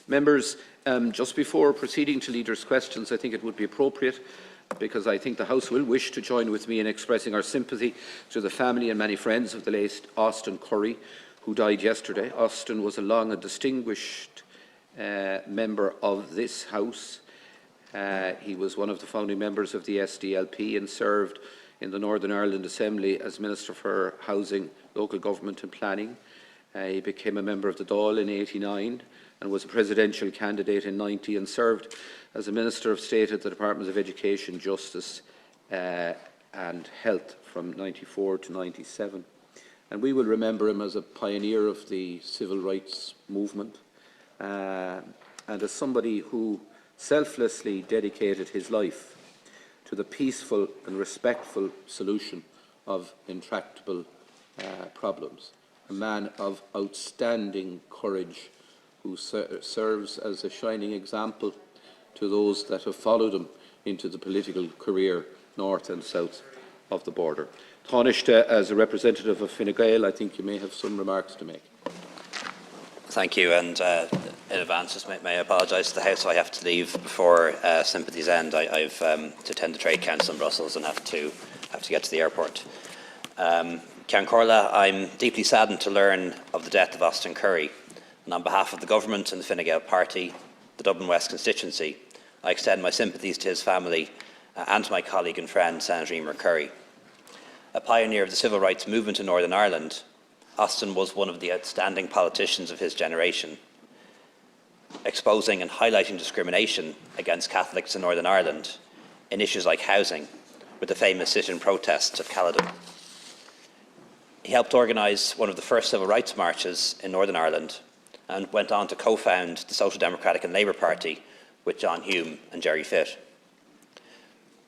Members, just before proceeding to leaders' questions, I think it would be appropriate, because I think the House will wish to join with me in expressing our sympathy to the family and many friends of the late Austin Curry, who died yesterday. Austin was a long and distinguished member of this House. He was one of the founding members of the SDLP and served in the Northern Ireland Assembly as Minister for Housing, Local Government and Planning. He became a member of the Dáil in '89 and was a presidential candidate in '90 and served as a Minister of State at the Departments of Education, Justice and Health from '94 to '97. And we will remember him as a pioneer of the civil rights movement and as somebody who selflessly dedicated his life to the peaceful and respectful solution of intractable problems. A man of outstanding courage who serves as a shining example to those that have followed him into the political career north and south of the border. Taoiseach, as a representative of Fine Gael, I think you may have some remarks to make. Thank you, and in advance, just may I apologise to the House. I have to leave before sympathy's end. I've to attend the Trade Council in Brussels and have to get to the airport. Ceann Comhairle, I'm deeply saddened to learn of the death of Austin Curry, and on behalf of the Government and the Fine Gael Party, the Dublin West constituency, I extend my sympathies to his family and to my colleague and friend, Senator Emer Curry. A pioneer of the civil rights movement in Northern Ireland, Austin was one of the outstanding politicians of his generation, exposing and highlighting discrimination against Catholics in Northern Ireland in issues like housing, with the famous sit-in protests at Caledon. He helped organise one of the first civil rights marches in Northern Ireland and went on to co-found the Social Democratic and Labour Party with John Hume and Gerry Fitt.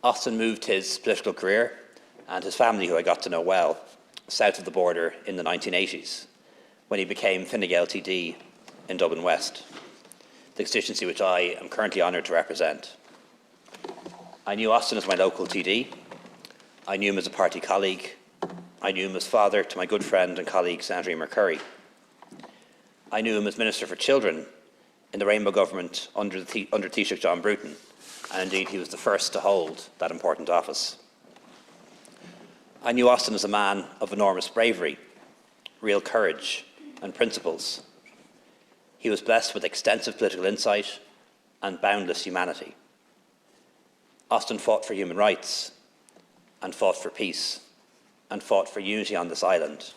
Austin moved his political career and his family, who I got to know well, south of the border in the 1980s, when he became Fine Gael TD in Dublin West, the constituency which I am currently honoured to represent. I knew Austin as my local TD. I knew him as a party colleague. I knew him as father to my good friend and colleague, Senator Emer Curry. I knew him as Minister for Children in the Rainbow government under Taoiseach John Bruton, and indeed he was the first to hold that important office. I knew Austin as a man of enormous bravery, real courage and principles. He was blessed with extensive political insight and boundless humanity. Austin fought for human rights and fought for peace and fought for unity on this island,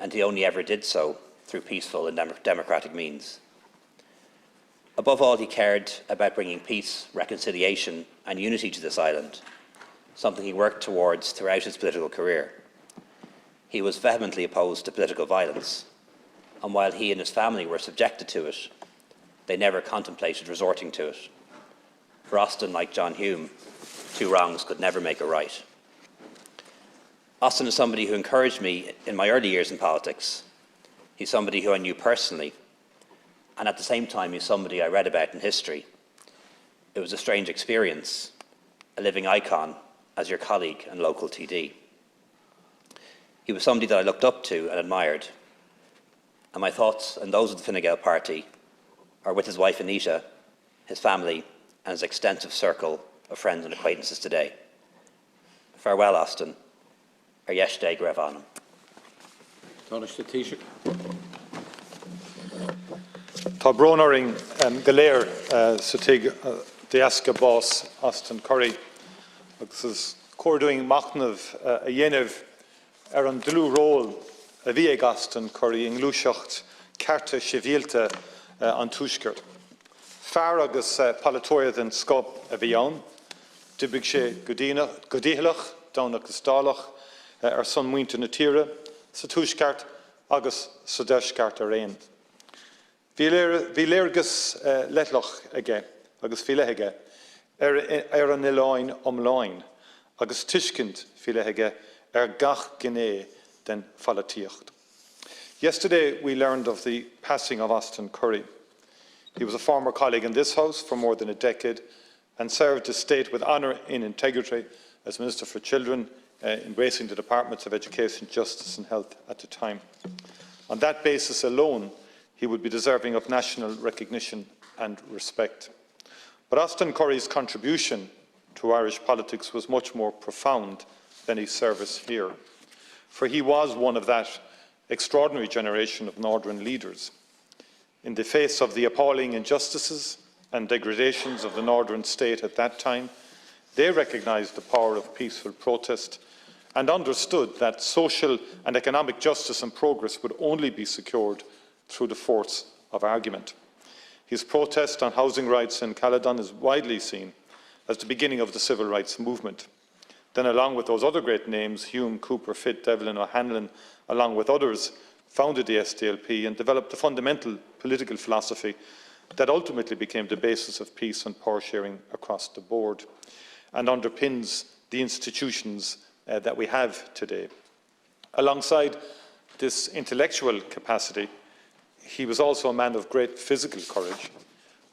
and he only ever did so through peaceful and democratic means. Above all, he cared about bringing peace, reconciliation and unity to this island, something he worked towards throughout his political career. He was vehemently opposed to political violence, and while he and his family were subjected to it, they never contemplated resorting to it. For Austin, like John Hume, two wrongs could never make a right. Austin is somebody who encouraged me in my early years in politics. He's somebody who I knew personally, and at the same time, he's somebody I read about in history. It was a strange experience, a living icon as your colleague and local TD. He was somebody that I looked up to and admired, and my thoughts and those of the Fine Gael Party are with his wife Anita, his family and his extensive circle of friends and acquaintances today. Farewell, Austin. Ar yeiste go raibh anam. Taoiseach Taoiseach. Tá brónaring go léir sa tuig Deasca Bás Austin Curry agus is cuairduing machnamh a dhéanamh ar an dlú ról a bhí ag Austin Curry in glúiseacht cearta sibhialta an tuaisceart. Fear agus palatóiread an scop a bhí ann, d'oibig sé go díthleach, dánach go stálach ar son muinte na tíre, sa tuaisceart agus sa deisceart ar éin. Bhí léargus letlach aige, agus bhí leithéige ar an ileáin omláin, agus tuiscint bhí leithéige ar gach gné den falatíocht. Yesterday we learned of the passing of Austin Curry. He was a former colleague in this House for more than a decade and served the state with honour and integrity as Minister for Children, embracing the Departments of Education, Justice and Health at the time. On that basis alone, he would be deserving of national recognition and respect. But Austin Curry's contribution to Irish politics was much more profound than his service here, for he was one of that extraordinary generation of Northern leaders. In the face of the appalling injustices and degradations of the Northern state at that time, they recognised the power of peaceful protest and understood that social and economic justice and progress would only be secured through the force of argument. His protest on housing rights in Caledon is widely seen as the beginning of the civil rights movement. Then, along with those other great names, Hume, Cooper, Fitt, Devlin, O'Hanlon, along with others, founded the SDLP and developed the fundamental political philosophy that ultimately became the basis of peace and power sharing across the board and underpins the institutions that we have today. Alongside this intellectual capacity, he was also a man of great physical courage.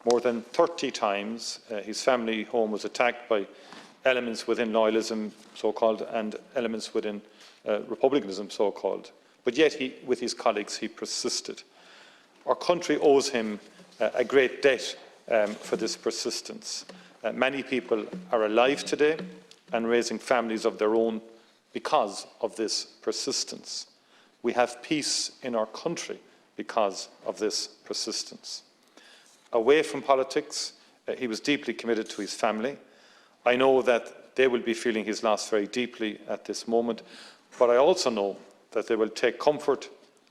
More than 30 times his family home was attacked by elements within loyalism, so-called, and elements within republicanism, so-called. But yet, with his colleagues, he persisted. Our country owes him a great debt for this persistence. Many people are alive today and raising families of their own because of this persistence. We have peace in our country because of this persistence. Away from politics, he was deeply committed to his family. I know that they will be feeling his loss very deeply at this moment, but I also know that they will take comfort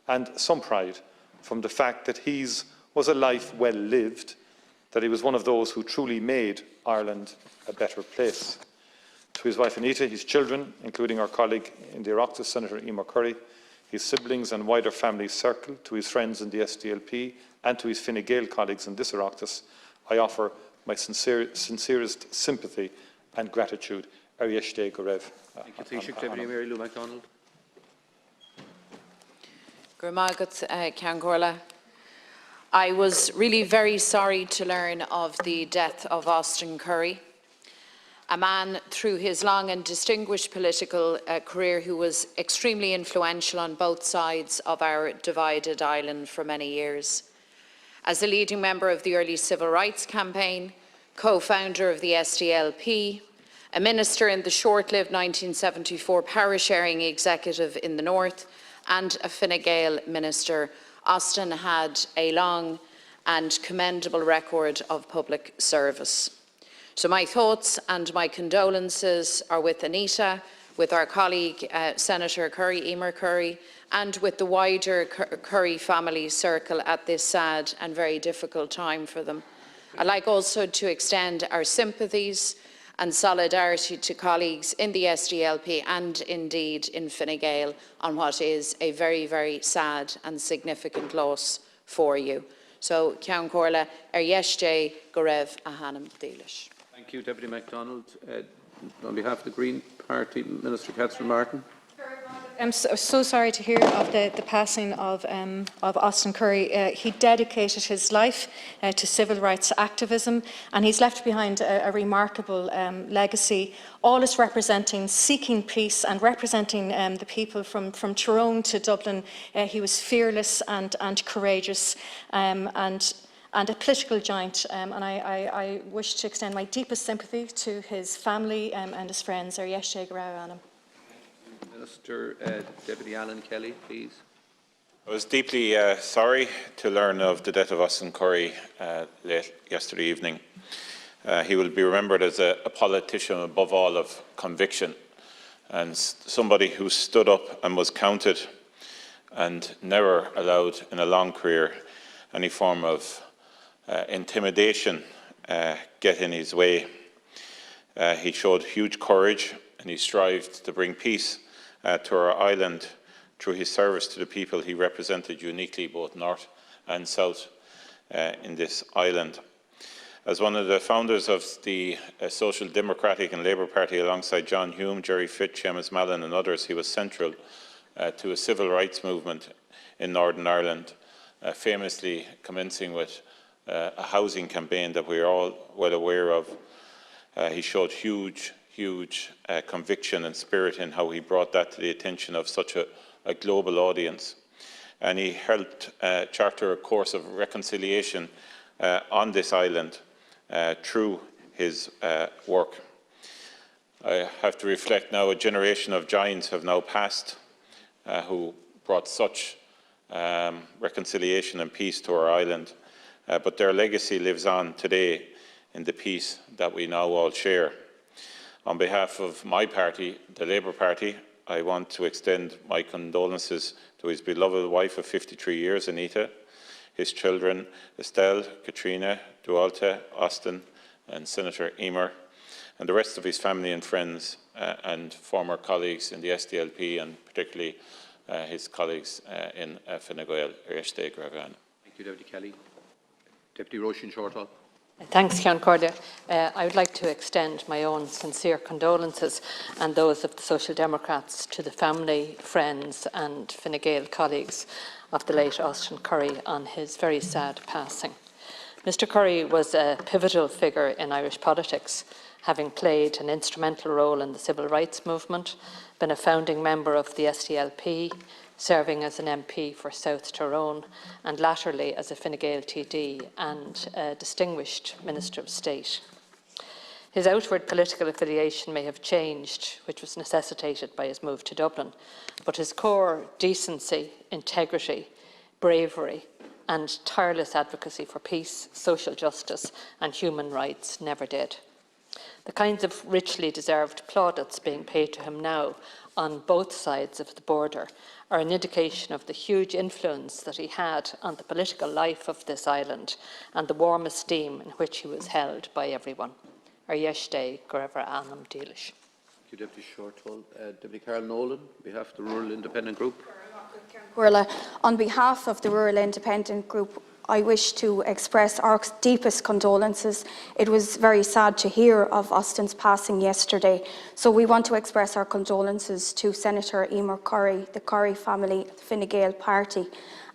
and some pride from the fact that his was a life well lived, that he was one of those who truly made Ireland a better place. To his wife Anita, his children, including our colleague in the Oireachtas, Senator Emer Curry, his siblings and wider family circle, to his friends in the SDLP and to his Fine Gael colleagues in this Oireachtas, I offer my sincerest sympathy and gratitude. Ar Yeishte go raibh. Thank you, Taoiseach. Deputy Mary Lou MacDonald. I was really very sorry to learn of the death of Austin Curry, a man through his long and distinguished political career who was extremely influential on both sides of our divided island for many years. As a leading member of the early civil rights campaign, co-founder of the SDLP, a minister in the short-lived 1974 power-sharing executive in the north, and a Fine Gael minister, Austin had a long and commendable record of public service. So my thoughts and my condolences are with Anita, with our colleague Senator Curry, Emer Curry, and with the wider Curry family circle at this sad and very difficult time for them. I'd like also to extend our sympathies and solidarity to colleagues in the SDLP and indeed in Fine Gael on what is a very, very sad and significant loss for you. So, Ceann Comhairle, Ar Yeishte go raibh a Hanam Dílis. Thank you, Deputy MacDonald. On behalf of the Green Party, Minister Catherine Martin. I'm so sorry to hear of the passing of Austin Curry. He dedicated his life to civil rights activism, and he's left behind a remarkable legacy, always representing, seeking peace and representing the people from Tyrone to Dublin. He was fearless and courageous and a political giant, and I wish to extend my deepest sympathy to his family and his friends. Ar Yeishte go raibh anam. Minister, Deputy Alan Kelly, please. I was deeply sorry to learn of the death of Austin Curry late yesterday evening. He will be remembered as a politician above all of conviction, and somebody who stood up and was counted and never allowed in a long career any form of intimidation get in his way. He showed huge courage and he strived to bring peace to our island through his service to the people he represented uniquely, both north and south in this island. As one of the founders of the Social Democratic and Labour Party alongside John Hume, Gerry Fitt, Seamus Mallon and others, he was central to a civil rights movement in Northern Ireland, famously commencing with a housing campaign that we are all well aware of. He showed huge conviction and spirit in how he brought that to the attention of such a global audience. and he helped charter a course of reconciliation on this island through his work. I have to reflect now, a generation of giants have now passed who brought such reconciliation and peace to our island, but their legacy lives on today in the peace that we now all share. On behalf of my party, the Labour Party, I want to extend my condolences to his beloved wife of 53 years, Anita, his children, Estelle, Katrina, Dualta, Austin, and Senator Emer, and the rest of his family and friends and former colleagues in the SDLP, and particularly his colleagues in Fine Gael, Uirste Gravan. Thank you, Deputy Kelly. Deputy Roisin Shortall. Thanks, Ceann Cordia. I would like to extend my own sincere condolences and those of the Social Democrats to the family, friends and Fine Gael colleagues of the late Austin Curry on his very sad passing. Mr Curry was a pivotal figure in Irish politics, having played an instrumental role in the civil rights movement, been a founding member of the SDLP, serving as an MP for South Tyrone, and latterly as a Fine Gael TD and a distinguished Minister of State. His outward political affiliation may have changed, which was necessitated by his move to Dublin, but his core decency, integrity, bravery, and tireless advocacy for peace, social justice, and human rights never did. The kinds of richly deserved plaudits being paid to him now on both sides of the border are an indication of the huge influence that he had on the political life of this island and the warm esteem in which he was held by everyone. Ar Yeishte, Goreva Anam Dealish. Thank you, Deputy Shortall. Deputy Carol Nolan, on behalf of the Rural Independent Group. On behalf of the Rural Independent Group, I wish to express our deepest condolences. It was very sad to hear of Austin's passing yesterday, so we want to express our condolences to Senator Emer Curry, the Curry family, the Fine Gael party.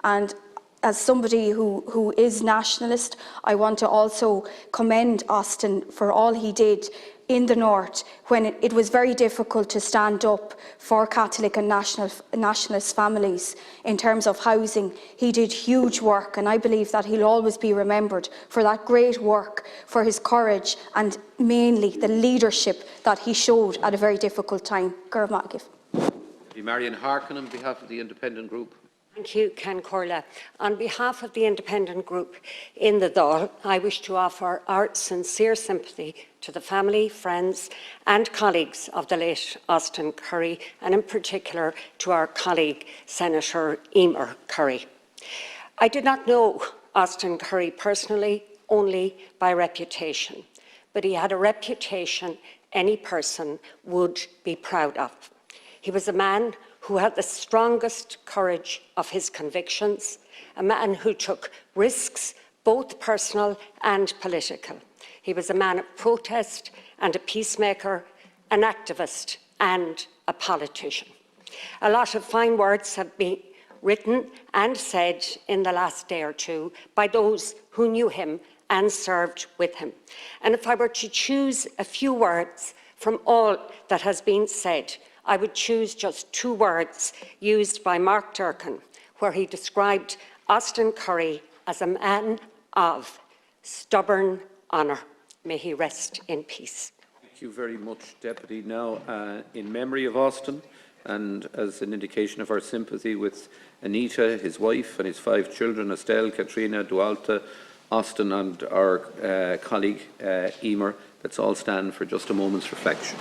And as somebody who is nationalist, I want to also commend Austin for all he did in the North when it was very difficult to stand up for Catholic and nationalist families in terms of housing. He did huge work, and I believe that he'll always be remembered for that great work, for his courage and mainly the leadership that he showed at a very difficult time. Deputy Marion Harkin, on behalf of the Independent Group. Thank you, Ceann Cordia. On behalf of the Independent Group in the Dáil, I wish to offer our sincere sympathy to the family, friends and colleagues of the late Austin Curry, and in particular to our colleague, Senator Emer Curry. I did not know Austin Curry personally, only by reputation, but he had a reputation any person would be proud of. He was a man who had the strongest courage of his convictions, a man who took risks, both personal and political. He was a man of protest and a peacemaker, an activist and a politician. A lot of fine words have been written and said in the last day or two by those who knew him and served with him. And if I were to choose a few words from all that has been said, I would choose just two words used by Mark Durkan, where he described Austin Curry as a man of stubborn honour. May he rest in peace. Thank you very much, Deputy. Now, in memory of Austin, and as an indication of our sympathy with Anita, his wife, and his 5 children, Estelle, Katrina, Dualta, Austin, and our colleague, Emer, let's all stand for just a moment's reflection.